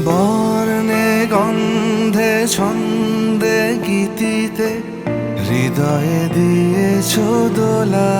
বর্ণে গন্ধে ছন্দে গীতিতে হৃদয়ে দিয়েছ দোলা,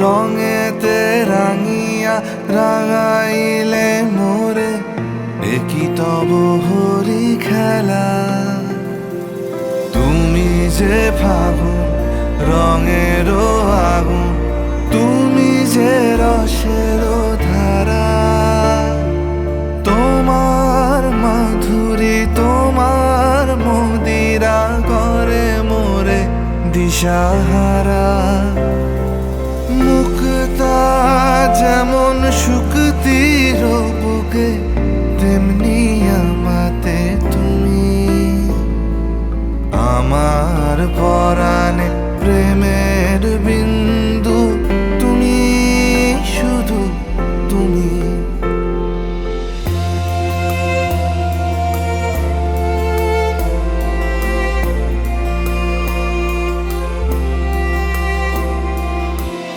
রঙেতে রাঙিয়া রাঙাইলে মোরে একই তব হরি খেলা। তুমি যে ফাগুন রঙেরও আগুন, তুমি যে রসেরও ধারা, তোমার মাধুরী তোমার মদিরা করে মোরে দিশাহারা। মুক্তা যেমন শুকতির বুকে, তেমনি আমাতে তুমি। আমার পরাণে প্রেমের বিন্দু, তুমি শুধু তুমি।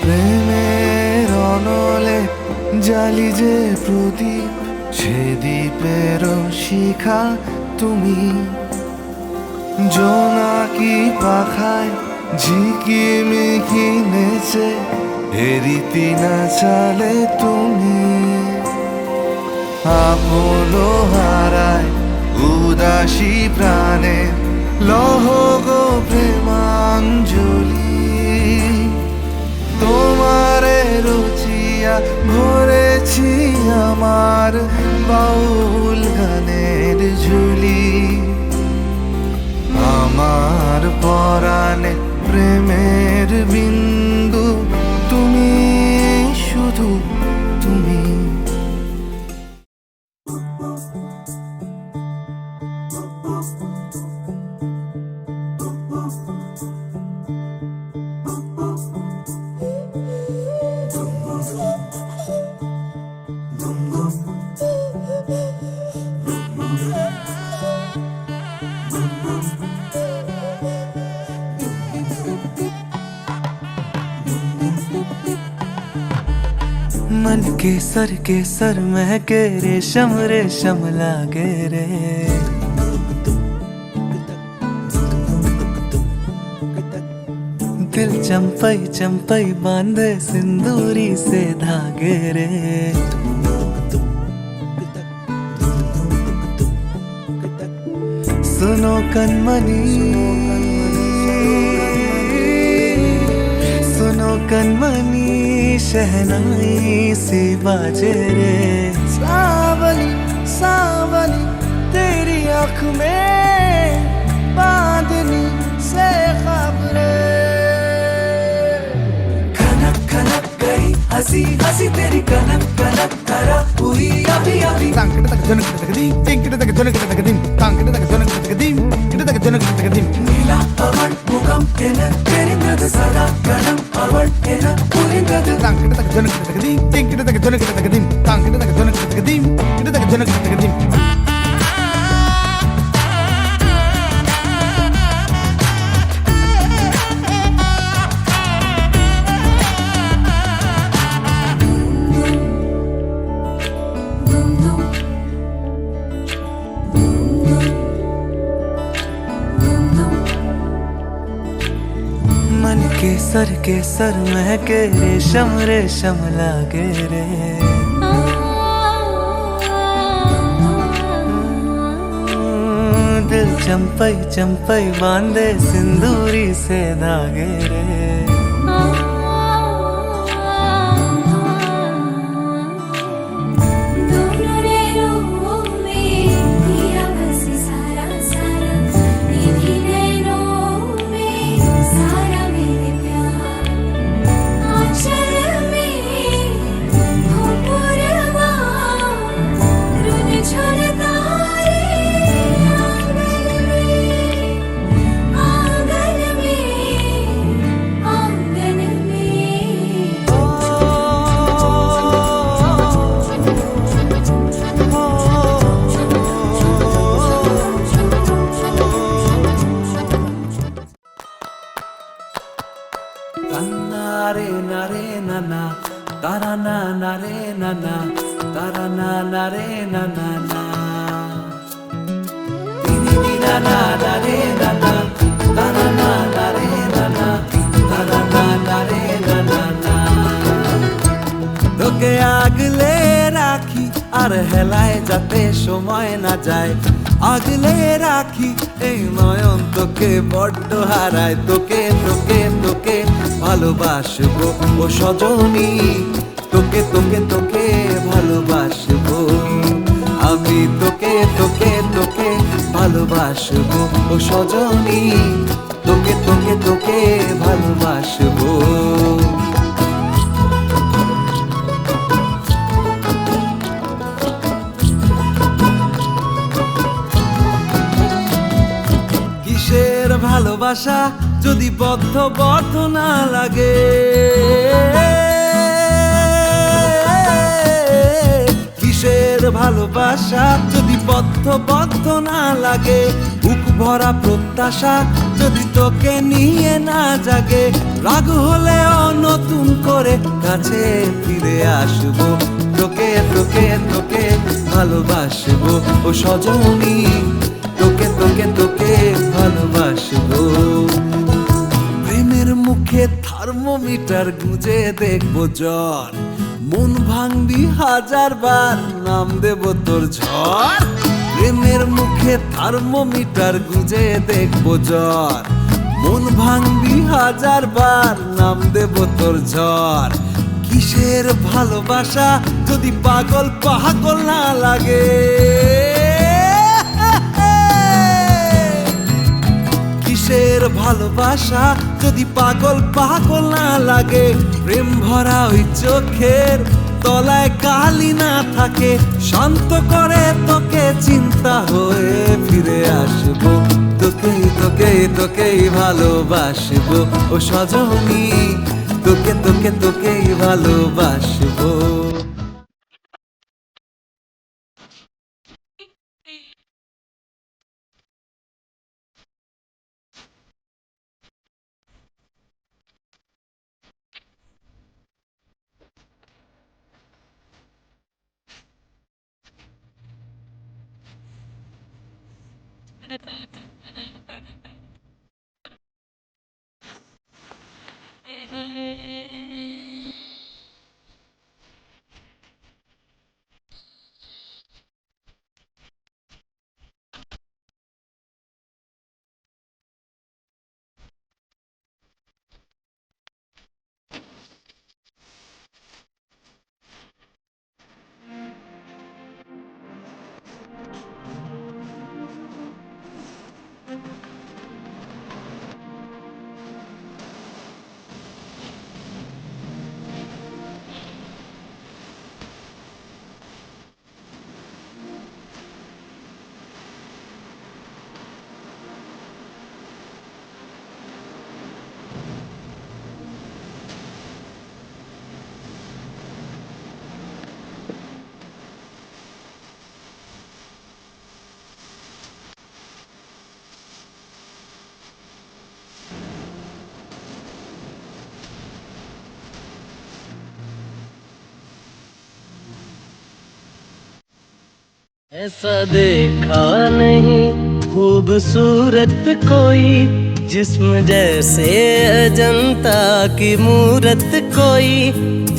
প্রেমের অনলে জালি যে প্রদীপ, সে দ্বীপের শিখা তুমি। জোনাকি পাখায় ঝিকিমিকি নেচে এরিতি না চালে তুমি। আপন হারায় উদাসী প্রাণে লহ গো প্রেমাঞ্জলি। তোমারে রুচিয়া ভরেছি আমার বাউল গানের ঝুলি। আমার পরাণে প্রেমের বিন্দু, তুমি শুধু তুমি। मन के सर महके रेशम रेशम लागे रे। दिल चंपई चंपई बांधे सिंदूरी से धागे रे। सुनो कनमनी सुनो कनमनी, शहनाई सी बाजे रे। सावली सावली तेरी आँख में बांधनी से खबरे। खनक खनक गई हंसी हंसी तेरी कनक कनक करा हुई अभी अभी। तांकड़े तक जनक तक दी, टिंकड़े तक जनक तक दी, तांकड़े तक जनक तक दी, टिंकड़े तक जनक तक दी। नीला पवन मुगम केन तेरिंगद सदा गणम अवड़ केन पुरिंगद। तांकड़े तक जनक तक दी, टिंकड़े तक जनक तक दी, तांकड़े तक जनक तक दी, टिंकड़े तक जनक तक दी। मन के सर महके रेशम रेशम लागे रे। दिल चंपई चंपई बांधे सिंदूरी से धागे रे। তারা না না রে না না, তারা না না রে না না না, দিদি না না না রে না না, তারা না না রে না না, তারা না না রে না না না। তোকে আগলে রাখি আর হেলায় যাতে সময় না যায়, আগলে রাখি এই নয়ন তোকে বড্ড হারায়। তোকে তোকে তোকে ভালোবাসবো ও সজনী, তোকে তোকে তোকে ভালোবাসবো আমি, তোকে তোকে তোকে ভালোবাসবো ও সজনী, তোকে তোকে তোকে ভালোবাসবো। কিসের ভালোবাসা যদি বদ্ধ বদ্ধ না লাগে, কিসের ভালোবাসা যদি বদ্ধ বদ্ধ না লাগে, বুক ভরা প্রত্যাশা যদি তোকে নিয়ে না জাগে, রাগ হলেও নতুন করে কাছে ফিরে আসবো, তোকে তোকে তোকে ভালোবাসবো ও সজনী, তোকে তোকে তোকে ভালোবাসবো। প্রেমের মুখে থার্মোমিটার গুঁজে দেখবো জ্বর, মন ভাঙবি হাজার বার নাম দেব তোর ঝড়। প্রেমের মুখে থার্মোমিটার গুঁজে দেখবো জ্বর, মন ভাঙবি হাজার বার নাম দেব তোর ঝড়। কিসের ভালোবাসা যদি পাগল পাগল না লাগে, কিসের ভালোবাসা যদি পাগল পাগল না লাগে, প্রেম ভরা ওই চোখের তলায় কালি না থাকে, শান্ত করে তোকে চিন্তা হয়ে ফিরে আসবো, তোকেই তোকেই তোকেই ভালোবাসবো ও সজনী, তোকে তোকে তোকেই ভালোবাসবো। ऐसा देखा नहीं खूबसूरत कोई, जिस्म जैसे अजंता की मूरत कोई,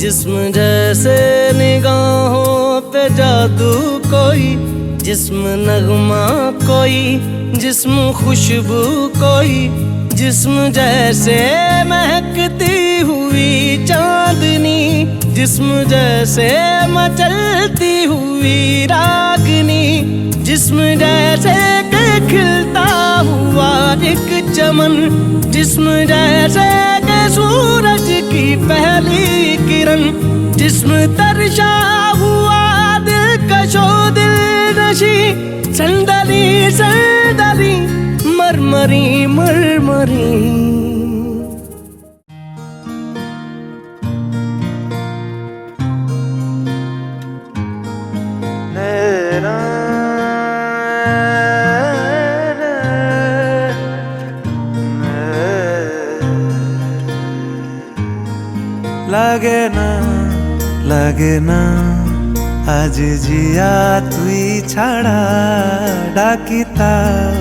जिस्म जैसे निगाहों पे जादू कोई, जिस्म नगमा कोई, जिस्म खुशबू कोई, जिस्म जैसे महकती हुई चांदनी, जिस्म जैसे मचलती हुई रागनी, जिस्म जैसे के खिलता हुआ एक चमन, जिस्म जैसे के सूरज की पहली किरण, जिस्म तरशा हुआ दिलकशो दिल नशी, संदली संदली मरमरी मरमरी। লাগে না লাগে না আজ জিয়া তুই ছাড়া ডাকি তাও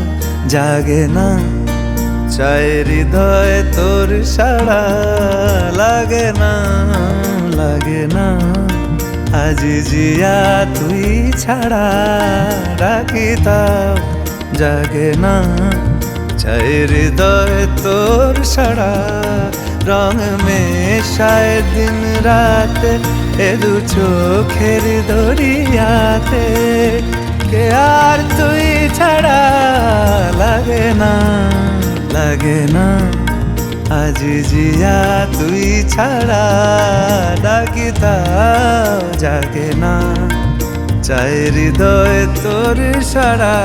জাগে না চায় হৃদয় তোর সাড়া লাগে না আজ জিয়া তুই ছাড়া ডাকি তাও জাগে না চায় হৃদয় তোর সাড়া রং মেশায় দিন রাত এ দু চোখের দরিয়াতে কে আর তুই ছাড়া লাগে না আজ জিয়া তুই ছাড়া ডাকি তাও জাগে না চায় হৃদয় তোর সাড়া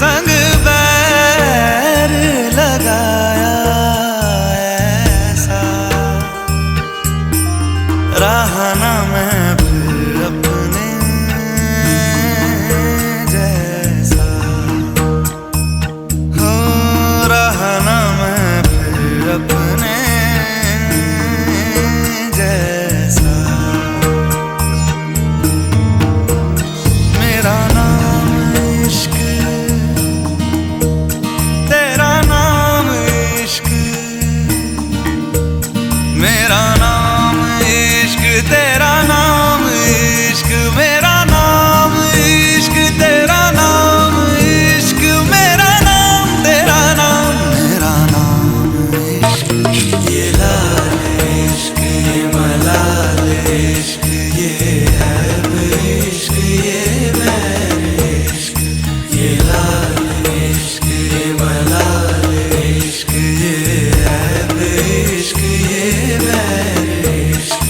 संग बैर लगाया ऐसा रहा ना मैं फिर अपने जैसा हो रहा ना मैं फिर अपने जैसा मेरा नाम इश्क तेरा नाम इश्क मेरा नाम इश्क तेरा नाम इश्क मेरा नाम इश्क तेरा नाम इश्क मेरा नाम तेरा नाम मेरा नाम इश्क ये लाल इश्क ये मलाल इश्क ये ऐब इश्क ये मैर इश्क ये लाल इश्क ये मलाल इश्क ये ऐब इश्क ये मैर इश्क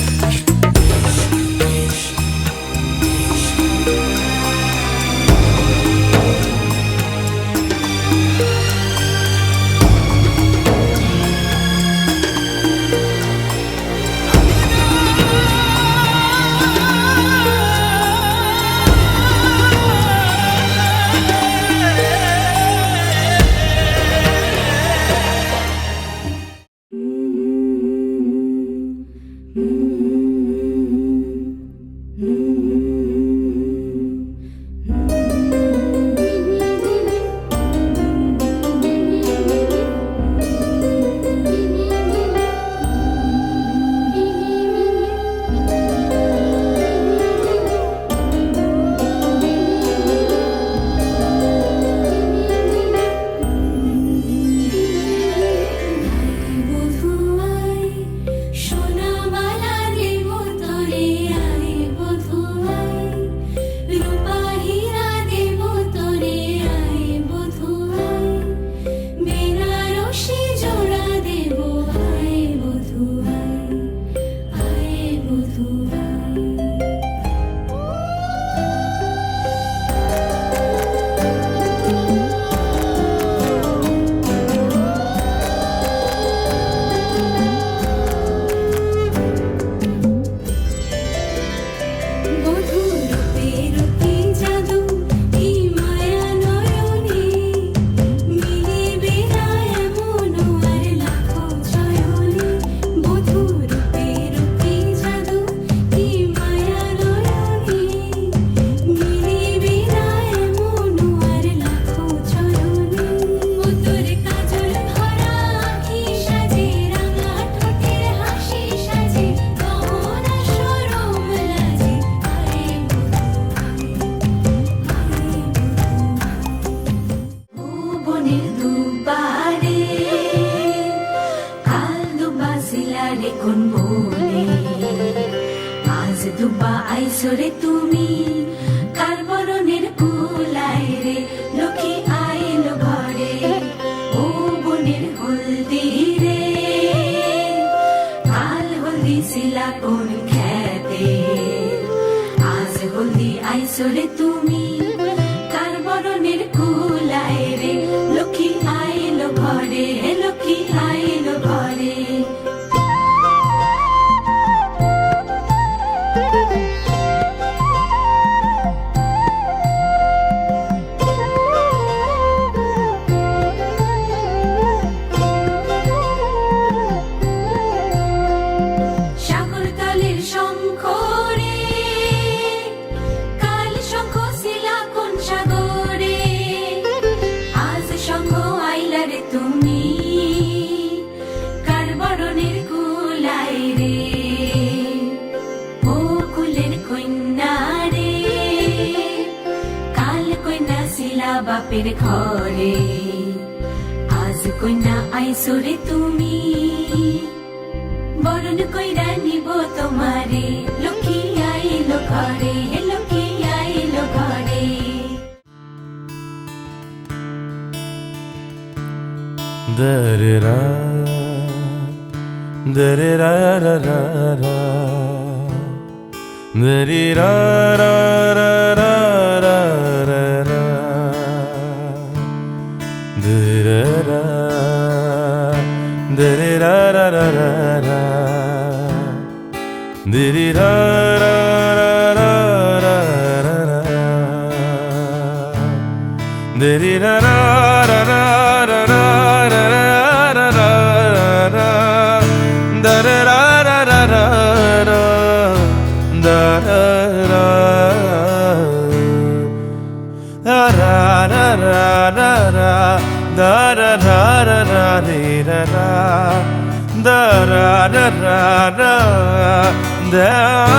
কোন বনে আজ দুবা আইসরে তুমি কার বরণের কুলায় রে লক্ষ্মী আইলো ঘরে ও বনের হলদি রে কাল হলদি শিলা কোন খেতে আজ হলদি আইসরে তুমি কার বরণের কুলায় রে লক্ষ্মী আইলো ঘরে লক্ষ্মী আইলো ঘরে তুমি কার বরণের কুলায় রে ও কুলের কন্যা রে কাল কন্যা শিলা বাপের ঘরে আজ কন্যা আইসরে তুমি বরণ কইরা নিব তোমারে লক্ষ্মী আইলো ঘরে লক্ষ্মী আইলো ঘরে Da-da-da, da-da-da-da-da-da, da-dee-da-da-da-da-da-da, da-da-da, da-dee-da-da-da-da-da, dee-dee-da-da-da-da-da, dee-dee-da-da-da-da-da. Da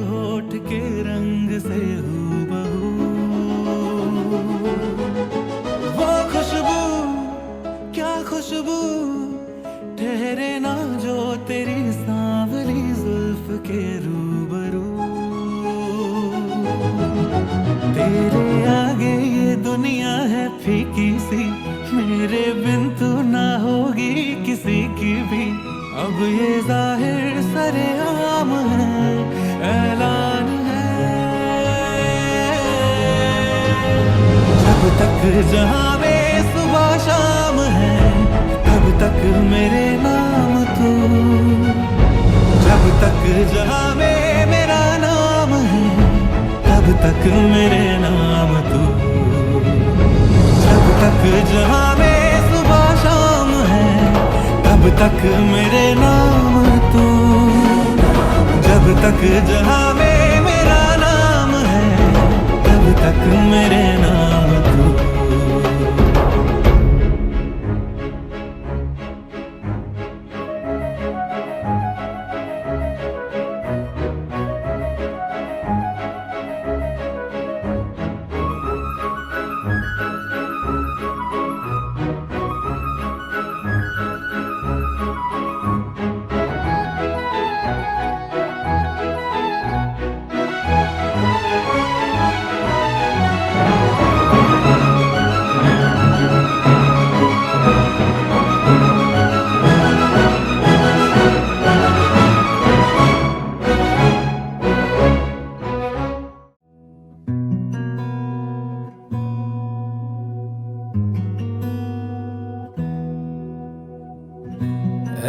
होठ के रंग से हूबहू। वो खुशबू, क्या खुशबू, ठहरे ना जो तेरी सांवली जुल्फ के रूबरू। तेरे आगे ये दुनिया है फीकी सी, मेरे बिन तू ना होगी किसी की भी। अब ये जाहिर सरेआम है, ऐलान है। जब तक जहां में सुबह शाम है, तब तक मेरे नाम तू। जब तक जहां में मेरा नाम है, तब तक मेरे नाम तू। जब तक जहां में सुबह शाम है, तब तक मेरे नाम तू। जब तक जहां में मेरा नाम है, तब तक मेरे नाम तू।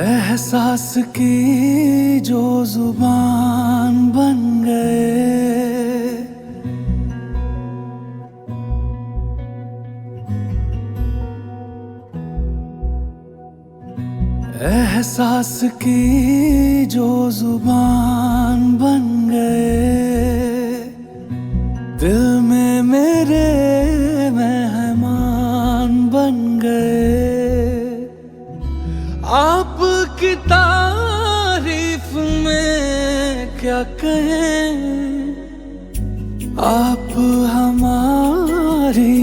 एहसास की जो जुबान बन गए, एहसास की जो जुबान बन गए, दिल में मेरे मेहमान बन गए। आपकी तारीफ में क्या कहें, आप हमारी